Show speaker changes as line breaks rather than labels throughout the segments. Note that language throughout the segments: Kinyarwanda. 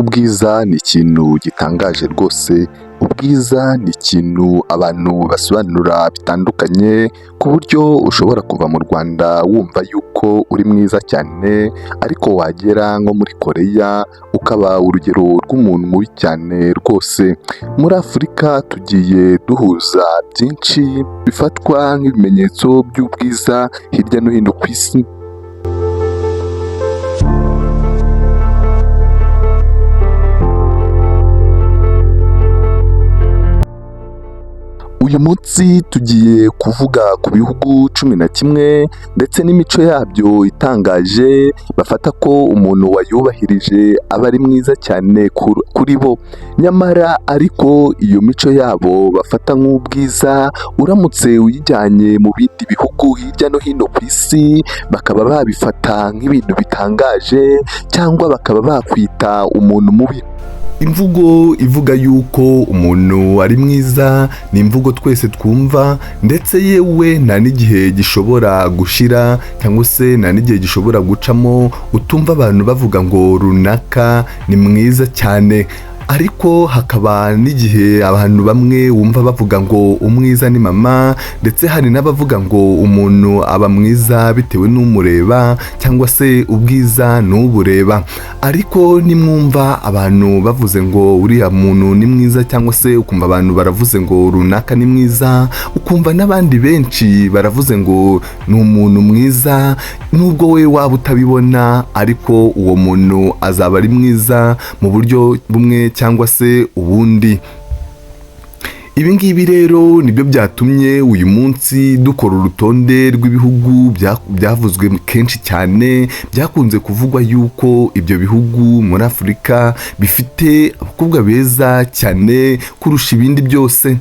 Ubwiza ni ikintu gitangaje rwose, ubwiza ni ikintu abantu basobanura bitandukanye, ku buryo ushobora kuva mu Rwanda wumva yuko uri mwiza cyane, ariko wagera nko muri Koreya ukaba urugero rw'umuntu mubi cyane rwose. Muri Afurika tugiye duhuza byinshi bifatwa nk'ibimenyetso by'ubwiza hirya no hino ku isi. Uyu munsi tugiye kuvuga ku bihugu 11 ndetse n'imico yabyo itangaje bafata ko umuntu wayubahirije aba ari mwiza cyane kuri bo. Nyamara ariko iyo mico yabo bafata nk'ubwiza, uramutse uyijyanye mu bindi bihugu hirya no hino ku isi bakaba babifata nk'ibintu bitangaje, cyangwa bakaba bakwita umuntu mubi. Imvugo ivuga yuko umuntu ari mwiza ni imvugo twese twumva, ndetse yewe nta n'igihe gishobora gushira cyangwa se nta n'igihe gishobora gucamo utumva abantu bavuga ngo runaka ni mwiza cyane. Ariko hakaba n'igihe abantu bamwe wumva bavuga ngo umwiza ni mama, ndetse hari n'abavuga ngo umuntu aba mwiza bitewe n'umureba, cyangwa se ubwiza n'ubureba. Ariko nimwumva abantu bavuze ngo uriya muntu ni mwiza, cyangwa se ukumva abantu baravuze ngo runaka ni mwiza, ukumva n'abandi benshi baravuze ngo ni umuntu mwiza, nubwo we waba utabibona ariko uwo muntu azaba ari mwiza mu buryo bumwe cyangwa se ubundi. Ibi ngibi rero nibyo byatumye uyu munsi dukora urutonde rw'ibihugu byavuzwe kenshi cyane, byakunze kuvugwa yuko ibyo bihugu muri Afurika bifite abakobwa beza cyane kurusha ibindi byose.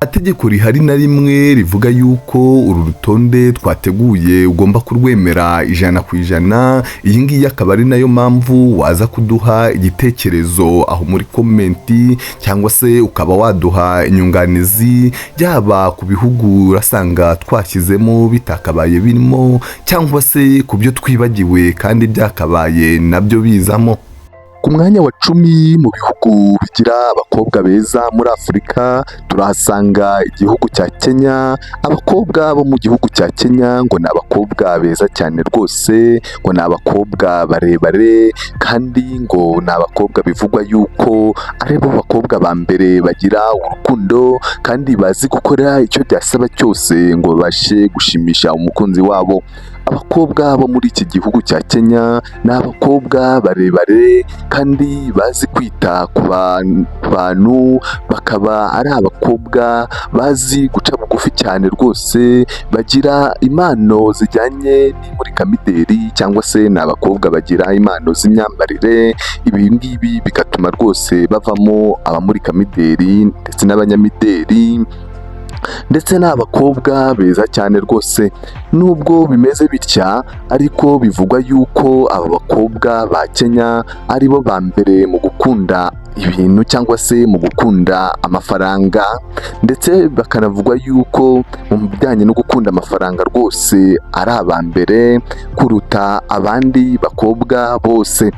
Itegeko rihari na rimwe rivuga yuko uru rutonde twateguye ugomba kurwemera 100%. Iyi ngiyi akaba ari nayo mpamvu waza kuduha igitekerezo aho muri komenti, cyangwa se ukaba waduha inyunganizi, yaba ku bihugu urasanga twashyizemo bitakabaye birimo, cyangwa se ku byo twibagiwe kandi byakabaye nabyo bizamo. Ku mwanya wa 10 mu bihugu bigira abakobwa beza muri Afurika turahasanga igihugu cya Kenya. Abakobwa bo mu gihugu cya Kenya ngo ni abakobwa beza cyane rwose, ngo ni abakobwa barebare, kandi ngo ni abakobwa bivugwa yuko ari bo bakobwa ba mbere bagira urukundo, kandi bazi gukora icyo byasaba cyose ngo babashe gushimisha umukunzi wabo. Abakobwa bo muri iki gihugu cya Kenya ni abakobwa barebare kandi bazi kwita ku bantu, bakaba ari abakobwa bazi guca bugufi cyane rwose, bagira impano zijyanye n'imurikamideri, cyangwa se ni abakobwa bagira impano z'imyambarire. Ibi ngibi bigatuma rwose bavamo abamurikamideri ndetse n'abanyamideri, ndetse n'abakobwa beza cyane rwose. Nubwo bimeze bitya ariko bivugwa yuko aba bakobwa ba Kenya ari bo ba mbere mu gukunda ibintu, cyangwa se mu gukunda amafaranga, ndetse bakanavugwa yuko mu bijyanye no gukunda amafaranga rwose ari aba mbere kuruta abandi bakobwa bose.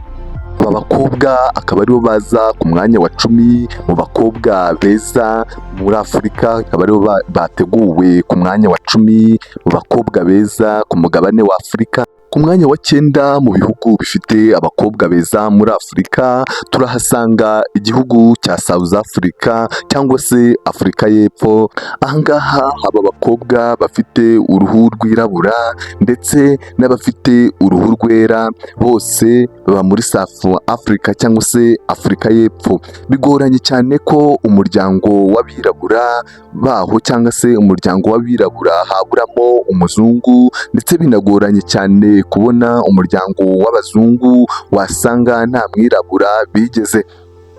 Aba bakobwa akaba aribo baza ku mwanya wa 10 mu bakobwa beza muri Afurika, akaba aribo bateguwe ku mwanya wa 10 mu bakobwa beza ku mugabane wa Afurika. Ku mwanya wa 9 mu bihugu bifite abakobwa beza muri Afurika turahasanga igihugu cya South Africa, cyangwa se Afurika y'Epfo. Ahangaha haba abakobwa bafite uruhu rwirabura ndetse n'abafite uruhu rwera, bose baba muri South Africa cyangwa se Afurika y'Epfo. Bigoranye cyane ko umuryango w'abirabura baho, cyangwa se umuryango w'abirabura haburamo umuzungu, ndetse binagoranye cyane kubona umuryango w'abazungu wasanga nta mwirabura bigeze.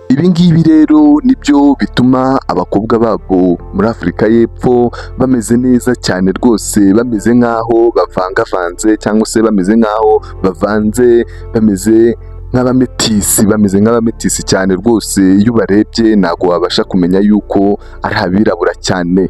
Ibi ngibi rero nibyo bituma abakobwa babo muri Afurika y'Epfo bameze neza cyane rwose, bameze nk'aho bavangavanze, cyangwa se bameze nk'aho bavanze, bameze nk'abametisi cyane rwose. Iyo ubarebye ntabwo wabasha kumenya yuko ari abirabura cyane.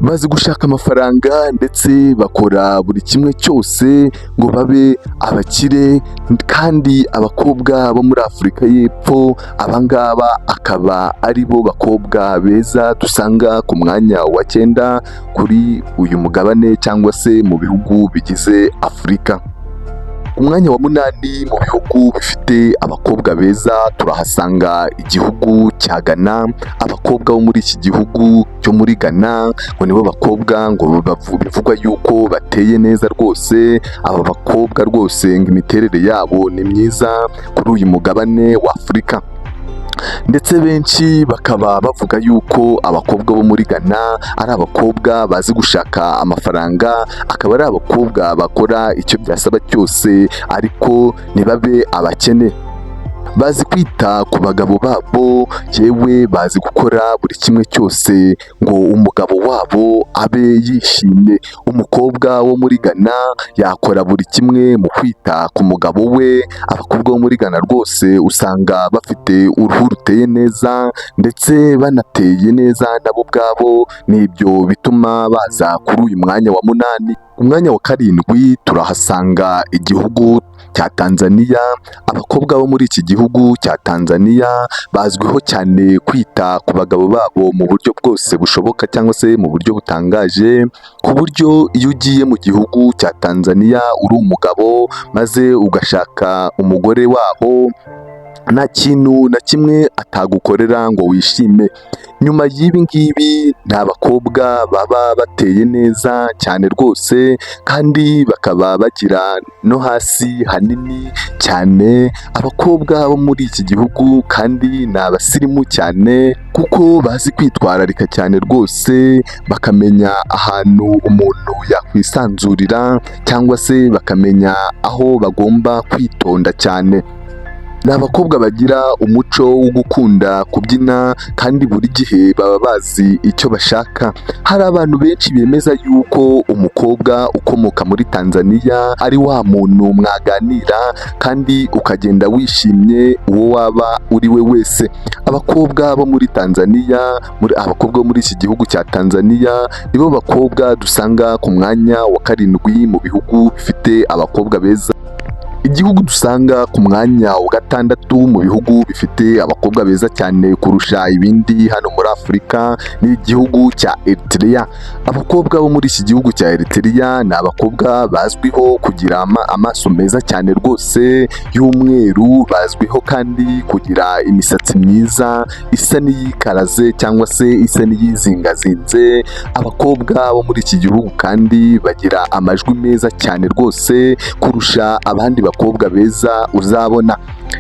bazi gushaka amafaranga ndetse bakora buri kimwe cyose ngo babe abakire, kandi abakobwa bo muri Afurika y'Epfo abangaba akaba ari bo bakobwa beza dusanga ku mwanya wa 9 kuri uyu mugabane cyangwa se mu bihugu bigize Afurika. Ku mwanya wa 8 mu bihugu bifite abakobwa beza turahasanga igihugu cya Ghana. Abakobwa bo muri iki gihugu cyo muri Ghana ngo nibo bakobwa ngo bivugwa yuko bateye neza rwose. Aba bakobwa rwose ngo imiterere yabo ni myiza kuri uyu mugabane wa Afurika, ndetse benshi bakaba bavuga yuko abakobwa bo muri Ghana ari abakobwa bazi gushaka amafaranga, akaba ari abakobwa bakora icyo byasaba cyose ariko ntibabe abakene. Bazi kwita ku bagabo babo, yewe bazi gukora buri kimwe cyose ngo umugabo wabo abe yishimye. Umukobwa wo muri Ghana yakora buri kimwe mu kwita ku mugabo we. Abakobwa bo muri Ghana rwose usanga bafite uruhu ruteye neza ndetse banateye neza nabo ubwabo, n'ibyo bituma baza kuri uyu mwanya wa 8. Ku mwanya wa 7 turahasanga igihugu cya Tanzania. Abakobwa bo muri iki gihugu cya Tanzania bazwiho cyane kwita ku bagabo babo mu buryo bwose bushoboka cyangwa se mu buryo butangaje, ku buryo iyo ugiye mu gihugu cya Tanzania uri umugabo maze ugashaka umugore waho, nta kintu na kimwe atagukorera ngo wishime. Nyuma y'ibi ngibi ni abakobwa baba bateye neza cyane rwose, kandi bakaba bagira no hasi hanini cyane. Abakobwa bo muri iki gihugu kandi ni abasirimu cyane kuko bazi kwitwararika cyane rwose, bakamenya ahantu umuntu yakwisanzurira cyangwa se bakamenya aho bagomba kwitonda cyane. Ni abakobwa bagira umuco wo gukunda kubyina kandi buri gihe baba bazi icyo bashaka. Hari abantu benshi bemeza yuko umukobwa ukomoka muri Tanzania ari wa muntu mwaganira kandi ukagenda wishimye uwo waba uri we wese. Abakobwa bo muri Tanzania, abakobwa bo muri iki gihugu cya Tanzania nibo bakobwa dusanga ku mwanya wa 7 mu bihugu bifite abakobwa beza. Igihugu dusanga ku mwanya wa 6 mu bihugu bifite abakobwa beza cyane kurusha ibindi hano muri Afurika ni igihugu cya Eritrea. Abakobwa bo muri iki gihugu cya Eritrea ni abakobwa bazwiho kugira amaso meza cyane rwose y'umweru, bazwiho kandi kugira imisatsi myiza isa n'iyikaraze cyangwa se isa n'iyizingazinze. Abakobwa bo muri iki gihugu kandi bagira amajwi meza cyane rwose kurusha abandi bakobwa beza uzabona.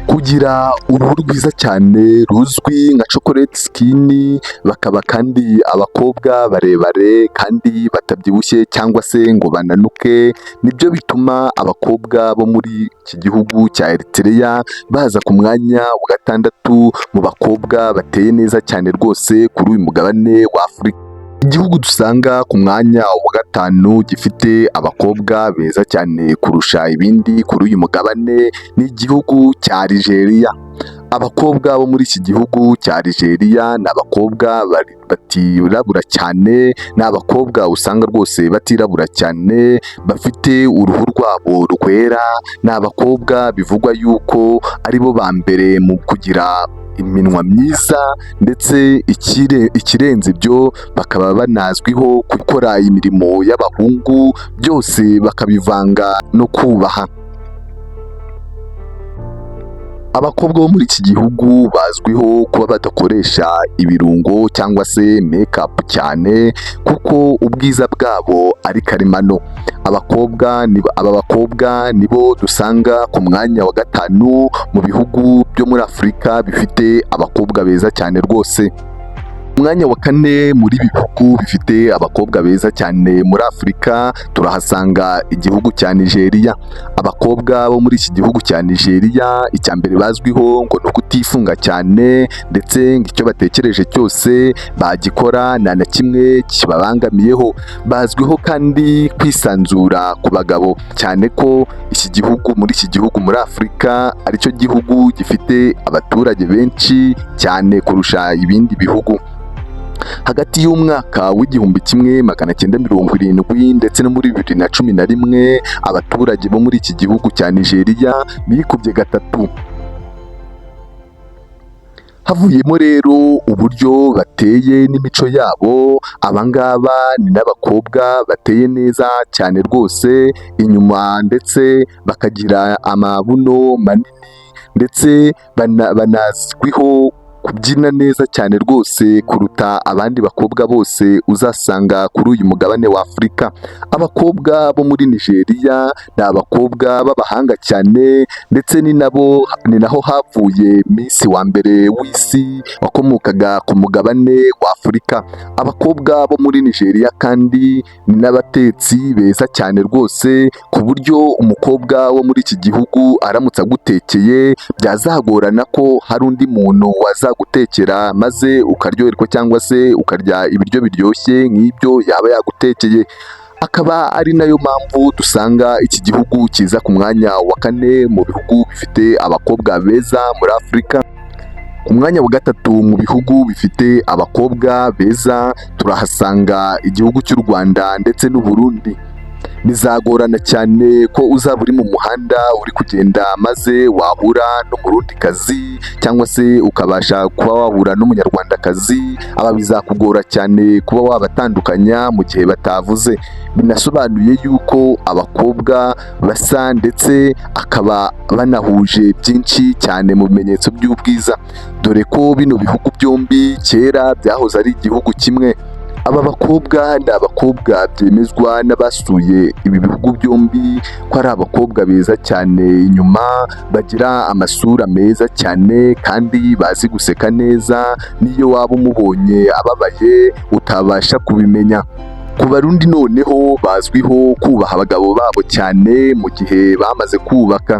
Kugira uruhu rwiza cyane ruzwi nka chocolate skin, bakaba kandi abakobwa barebare kandi batabyibushye cyangwa se ngo bananuke, nibyo bituma abakobwa bo muri iki gihugu cya Eritrea baza ku mwanya wa 6 mu bakobwa bateye neza cyane rwose kuri uyu mugabane wa Afurika. Igihugu dusanga ku mwanya wa 5 gifite abakobwa beza cyane kurusha ibindi kuri uyu mugabane ni igihugu cya Algeria. Abakobwa bo muri iki gihugu cya Algeria ni abakobwa batirabura cyane, ni abakobwa usanga rwose batirabura cyane, bafite uruhu rwabo rwera. Ni abakobwa bivugwa yuko aribo ba mbere mu kugira iminwa myiza, ndetse ikirenze ibyo bakaba banazwiho gukora imirimo y'abahungu, byose bakabivanga no kubaha. Abakobwa bo muri iki gihugu bazwiho kuba badakoresha ibirungo cyangwa se make-up cyane kuko ubwiza bwabo ari karemano. Aba bakobwa nibo dusanga ku mwanya wa 5 mu bihugu byo muri Afurika bifite abakobwa beza cyane rwose. Umwanya wa 4 muri bihugu bifite abakobwa beza cyane muri Afurika turahasanga igihugu cya Nigeria. Abakobwa bo muri iki gihugu cya Nigeria icya mbere bazwiho ngo no kutifunga cyane, ndetse ngo icyo batekereje cyose bagikora nta na kimwe kibabangamiyeho. Bazwiho kandi kwisanzura ku bagabo, cyane ko iki gihugu muri Afurika aricyo gihugu gifite abaturage benshi cyane kurusha ibindi bihugu. hagati y'umwaka w'igihumbi kimwe magana cyenda mirongo irindwi ndetse no muri 2011 abaturage bo muri iki gihugu cya Nigeria bikubye gatatu. Havuyemo rero uburyo bateye n'imico yabo, abangaba ni n'abakobwa bateye neza cyane rwose inyuma, ndetse bakagira amabuno manini, ndetse banazwiho kubyina neza cyane rwose kuruta abandi bakobwa bose uzasanga kuri uyu mugabane wa Afurika. Abakobwa bo muri Nigeria ni abakobwa b'abahanga cyane, ndetse ni naho havuye Miss wa mbere w'isi wakomokaga ku mugabane wa Afurika. Abakobwa bo muri Nigeria kandi ni n'abatetsi beza cyane rwose, ku buryo umukobwa wo muri iki gihugu aramutse agutekeye byazagorana ko hari undi muntu gutekera maze ukaryoherwa cyangwa se ukarya ibiryo biryoshye nk'ibyo yaba yagutekeye. Akaba ari nayo mpamvu dusanga iki gihugu kiza ku mwanya wa 4 mu bihugu bifite abakobwa beza muri Afurika. Ku mwanya wa 3 mu bihugu bifite abakobwa beza turahasanga igihugu cy'u Rwanda ndetse n'u Burundi. Bizagorana cyane ko uzaba uri mu muhanda uri kugenda maze wahura n'umurundikazi cyangwa se ukabasha kuba wahura n'umunyarwandakazi, aba bizakugora cyane kuba wabatandukanya mu gihe batavuze. Binasobanuye yuko abakobwa basa ndetse akaba banahuje byinshi cyane mu bimenyetso by'ubwiza, dore ko bino bihugu byombi kera byahoze ari igihugu kimwe. Aba bakobwa ni abakobwa byemezwa n'abasuye ibi bihugu byombi ko ari abakobwa beza cyane, inyuma bagira amasura meza cyane kandi bazi guseka neza, niyo waba umubonye ababaye utabasha kubimenya. Ku Barundi noneho bazwiho kubaha abagabo babo cyane mu gihe bamaze kubaka.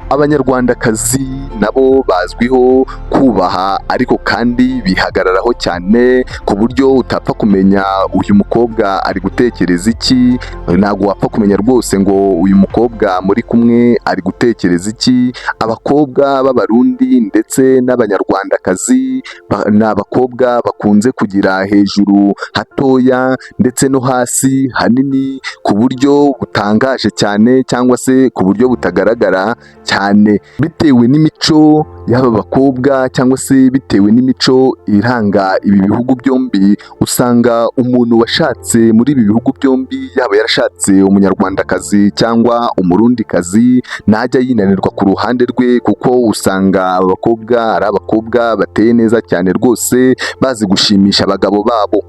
Abanyarwandakazi nabo bazwiho kubaha ariko kandi bihagararaho cyane, ku buryo utapfa kumenya uyu mukobwa ari gutekereza iki, ntabwo wapfa kumenya rwose ngo uyu mukobwa muri kumwe ari gutekereza iki. Abakobwa b'Abarundi ndetse n'Abanyarwandakazi ni abakobwa bakunze kugira hejuru hatoya ndetse no hasi hanini, ku buryo butangaje cyane cyangwa se ku buryo butagaragara cyane, bitewe n'imico y'aba bakobwa cyangwa se bitewe n'imico iranga ibi bihugu byombi. Usanga umuntu washatse muri ibi bihugu byombi, yaba yarashatse umunyarwandakazi cyangwa umurundikazi, ntajya yinanirwa ku ruhande rwe, kuko usanga aba bakobwa ari abakobwa bateye neza cyane rwose, bazi gushimisha abagabo babo.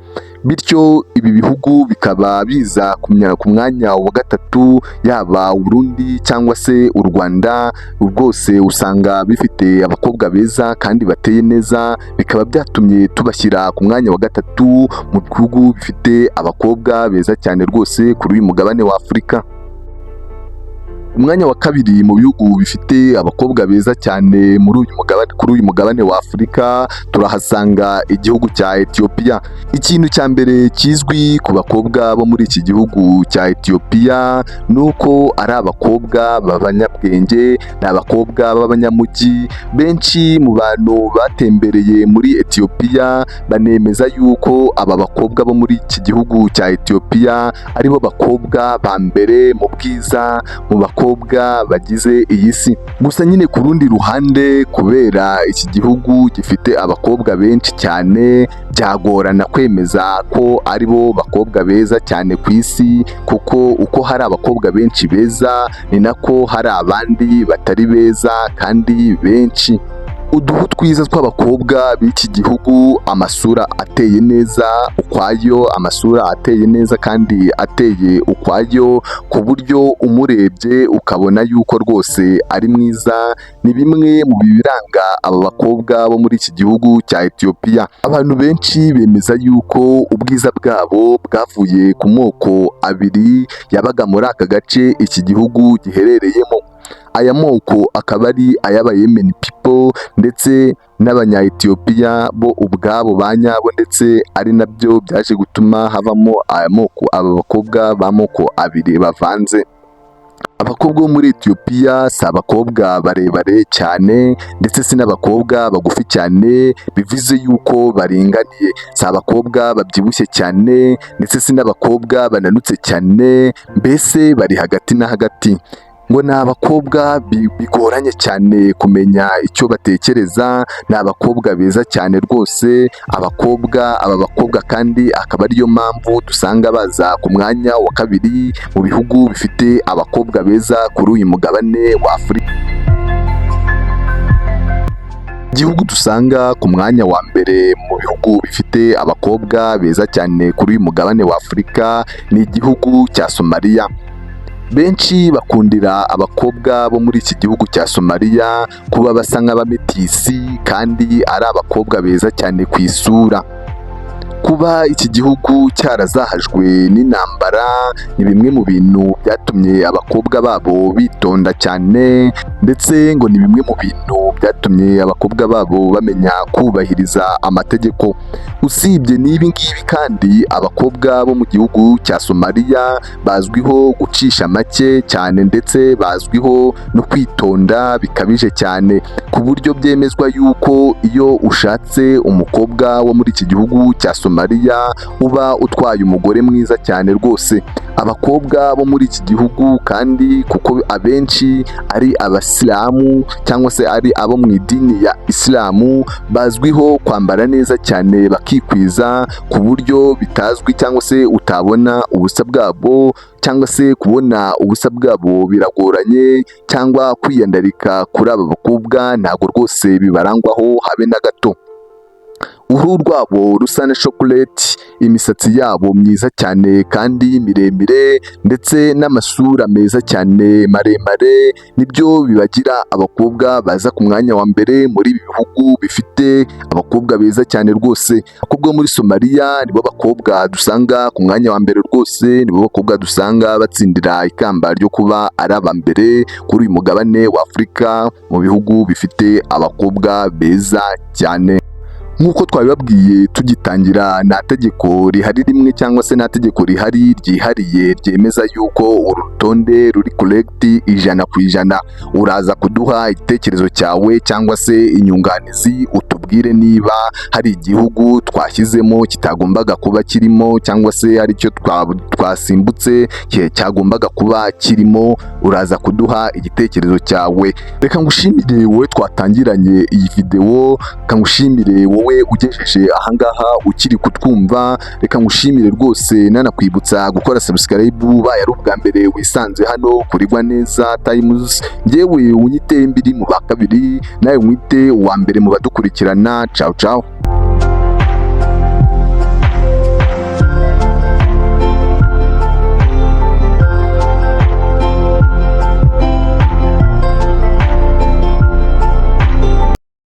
Bityo ibi bihugu bikaba biza ku mwanya wa 3, yaba Burundi cyangwa se u Rwanda, rwose usanga bifite abakobwa beza kandi bateye neza, bikaba byatumye tubashyira ku mwanya wa 3 mu bihugu bifite abakobwa beza cyane rwose kuri uyu mugabane wa Afurika. Umwanya wa 2 mu bihugu bifite abakobwa beza cyane kuri uyu mugabane wa Afurika turahasanga igihugu cya Ethiopia. Ikintu cya mbere kizwi ku bakobwa bo muri iki gihugu cya Ethiopia nuko ari abakobwa b'abanyabwenge, ni abakobwa b'abanyamujyi. Benshi mu bantu batembereye muri Ethiopia banemeza yuko aba bakobwa bo muri iki gihugu cya Ethiopia aribo bakobwa ba mbere mu bwiza mu bakobwa bagize iyi si. Gusa nyine ku rundi ruhande, kubera iki gihugu gifite abakobwa benshi cyane, byagorana kwemeza ko aribo bakobwa beza cyane ku isi, kuko uko hari abakobwa benshi beza ni nako hari abandi batari beza kandi benshi. Uduhu twiza tw'abakobwa b'iki gihugu, amasura ateye neza ukwayo, amasura ateye neza kandi ateye ukwayo, ku buryo umurebye ukabona yuko rwose ari mwiza, ni bimwe mu biranga aba bakobwa bo muri iki gihugu cya Ethiopia. Abantu benshi bemeza yuko ubwiza bwabo bwavuye ku moko abiri yabaga muri aka gace iki gihugu giherereyemo. Aya moko akaba ari ay'Abayemeni people ndetse n'Abanya-Ethiopia bo ubwabo ba nyabo, ndetse ari nabyo byaje gutuma havamo aya moko, aba bakobwa b'amoko abiri bavanze. Abakobwa bo muri Ethiopia si abakobwa barebare cyane ndetse si n'abakobwa bagufi cyane bivuze yuko baringaniye, si abakobwa babyibushye cyane ndetse si n'abakobwa bananutse cyane, mbese bari hagati na hagati. Ngo ni abakobwa bigoranye cyane kumenya icyo batekereza, ni abakobwa beza cyane rwose. Aba bakobwa kandi akaba ariyo mpamvu dusanga baza ku mwanya wa kabiri mu bihugu bifite abakobwa beza kuri uyu mugabane wa Afurika. Igihugu dusanga ku mwanya wa mbere mu bihugu bifite abakobwa beza cyane kuri uyu mugabane wa Afurika ni igihugu cya Somalia. Benshi bakundira abakobwa bo muri iki gihugu cya Somalia kuba basa nk'abametisi kandi ari abakobwa beza cyane ku isura. Kuba iki gihugu cyarazahajwe n'intambara ni bimwe mu bintu byatumye abakobwa babo bitonda cyane, ndetse ngo ni bimwe mu bintu byatumye abakobwa babo bamenya kubahiriza amategeko. Usibye n'ibi ngibi kandi abakobwa bo mu gihugu cya Somalia bazwiho gucisha make cyane ndetse bazwiho no kwitonda bikabije cyane, ku buryo byemezwa yuko iyo ushatse umukobwa wo muri iki gihugu cya Somalia uba utwaye umugore mwiza cyane rwose. Abakobwa bo muri iki gihugu kandi kuko abenshi ari abasilamu cyangwa se ari abo mu idini ya Isilamu, bazwiho kwambara neza cyane bakikwiza ku buryo bitazwi cyangwa se utabona ubusa bwabo, cyangwa se kubona ubusa bwabo biragoranye, cyangwa kwiyandarika kuri aba bakobwa ntabwo rwose bibarangwaho habe na gato. Uruhu rwabo rusa na chocolate, imisatsi yabo myiza cyane kandi miremire ndetse n'amasura meza cyane maremare, nibyo bibagira abakobwa baza ku mwanya wa mbere muri ibi bihugu bifite abakobwa beza cyane rwose. Abakobwa muri Somalia nibo bakobwa dusanga ku mwanya wa mbere rwose, nibo bakobwa dusanga batsindira ikamba ryo kuba ari aba mbere kuri uyu mugabane wa Afurika mu bihugu bifite abakobwa beza cyane. Nk'uko twabibabwiye tugitangira, nta tegeko rihari rimwe cyangwa se nta tegeko rihari ryihariye ryemeza yuko uru rutonde ruri correct ijana. Uraza kuduha igitekerezo cyawe cyangwa se inyunganizi, utubwire niba hari igihugu twashyizemo kitagombaga kuba kirimo cyangwa se hari icyo twasimbutse cyagombaga kuba kirimo. Uraza kuduha igitekerezo cyawe. Reka ngushimire wowe twatangiranye iyi video, reka ngushimire wowe ugejeje ahangaha ukiri kutwumva, reka ngushimire rwose nanakwibutsa gukora subscribe ubaye ari ubwa mbere wisanze hano kuri Neza Times. Njyewe unyite mbiri mu ba kabiri, nawe mwite uwa mbere mu badukurikirana. Ciao ciao.